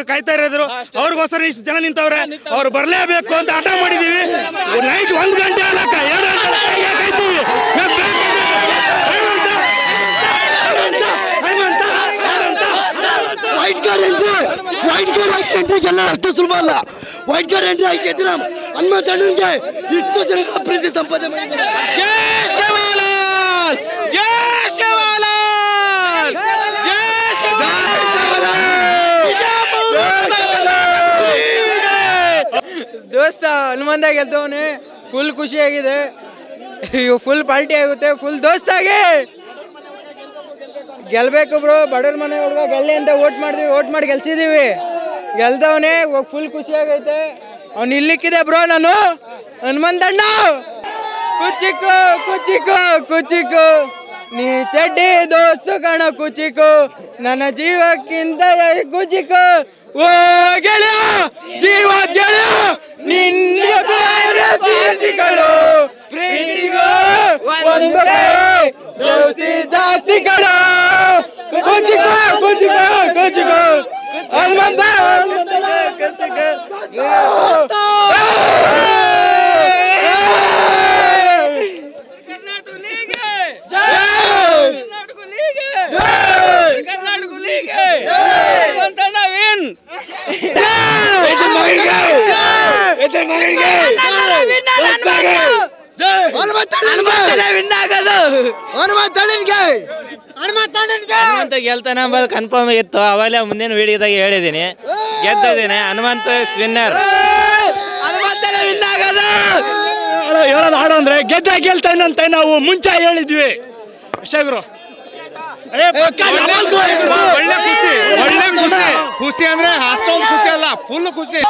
ಕಾಯ್ತಾ ಇರೋದ್ರು. ಅವ್ರಿಗೋಸ್ಕರ ಇಷ್ಟು ಜನ ನಿಂತವ್ರೆ, ಅವ್ರು ಬರ್ಲೇಬೇಕು ಅಂತ ಆಟ ಮಾಡಿದೀವಿ. ನೈಟ್ 1 ಗಂಟೆ ಅಲ್ಲಕ್ಕ 2 ಗಂಟೆ ಕಾಯ್ತೀವಿ. ವೈಟ್ ಕಾರ್ಡ್ ಎಂಟ್ರಿ ಎಲ್ಲ ಅಷ್ಟು ಸುಲಭ ಅಲ್ಲ. ವೈಟ್ ಕಾರ್ಡ್ ಎಂಟ್ರಿ ಆಗಿದ್ರೆ ಹನುಮಂತ ಅಣ್ಣನಿಗೆ ಇಷ್ಟು ಜನ ಪ್ರೀತಿ ಸಂಪಾದನೆ ಮಾಡಿದ್ದಾರೆ. ಜೈ ಶಿವಲಾಲ್, ಜೈ ಶಿವಲಾಲ್, ಜೈ ಶಿವಲಾಲ್. ದೋಸ್ತ ಹನುಮಂತ ಗೆದ್ದವನೇ, ಫುಲ್ ಖುಷಿಯಾಗಿದೆ. ಫುಲ್ ಪಾರ್ಟಿ ಆಗುತ್ತೆ, ಫುಲ್ ದೋಸ್ತಾಗಿ ಗೆಲ್ಬೇಕು ಬ್ರೋ. ಬಡವ್ರ ಮನೆ ಹುಡುಗ ಗೆಲ್ಲಿ ಅಂತ ಓಟ್ ಮಾಡಿ ಗೆಲ್ಸಿದೀವಿ. ಗೆಲ್ದವನೇ, ಫುಲ್ ಖುಷಿಯಾಗೈತೆ. ಅವ್ನು ಇಲ್ಲಿಕ್ಕಿದೆ ಬ್ರೋ. ನಾನು ಹನುಮಂತಣ್ಣ ಕುಚಿಕು ಕುಚಿಕು ಕುಚಿಕು ನೀ ಚಡ್ಡಿ ದೋಸ್ತು ಕಣ ಕುಚಿಕು ನನ್ನ ಜೀವಕ್ಕಿಂತ ಕುಚಿಕು. ಓ ಗೆಳೆಯ, ಜೀವ ಗೆಳೆಯ, ನಿನ್ನ ಪ್ರೀತಿಗಳು ಒಂದು ದೋಸ್ತಿ ಜಾಸ್ತಿ ಕಣ. ಕುಚಿಕು ಕುಚಿಕು ಕುಚಿಕು ಹನುಮಂತ ಹನುಮಂತ ಗೆಲ್ತಾನೆ ಅಂಬದು ಕನ್ಫರ್ಮ್ ಇತ್ತು. ಅವಾಗಲೇ ಮುಂದಿನ ವಿಡಿಯೋದಾಗ ಹೇಳಿದ್ದೀನಿ, ಗೆದ್ದಿದ್ದೀನಿ. ಹನುಮಂತ ವಿನ್ನರ್. ಹೇಳೋದು ಹಾಡು ಅಂದ್ರೆ ಗೆಲ್ತಾನಂತ ನಾವು ಮುಂಚೆ ಹೇಳಿದ್ವಿ. ಶೇಖರು ಒಳ್ಳೆ ಖುಷಿ, ಖುಷಿ ಅಂದ್ರೆ ಅಷ್ಟೊಂದು ಖುಷಿ ಅಲ್ಲ, ಫುಲ್ ಖುಷಿ.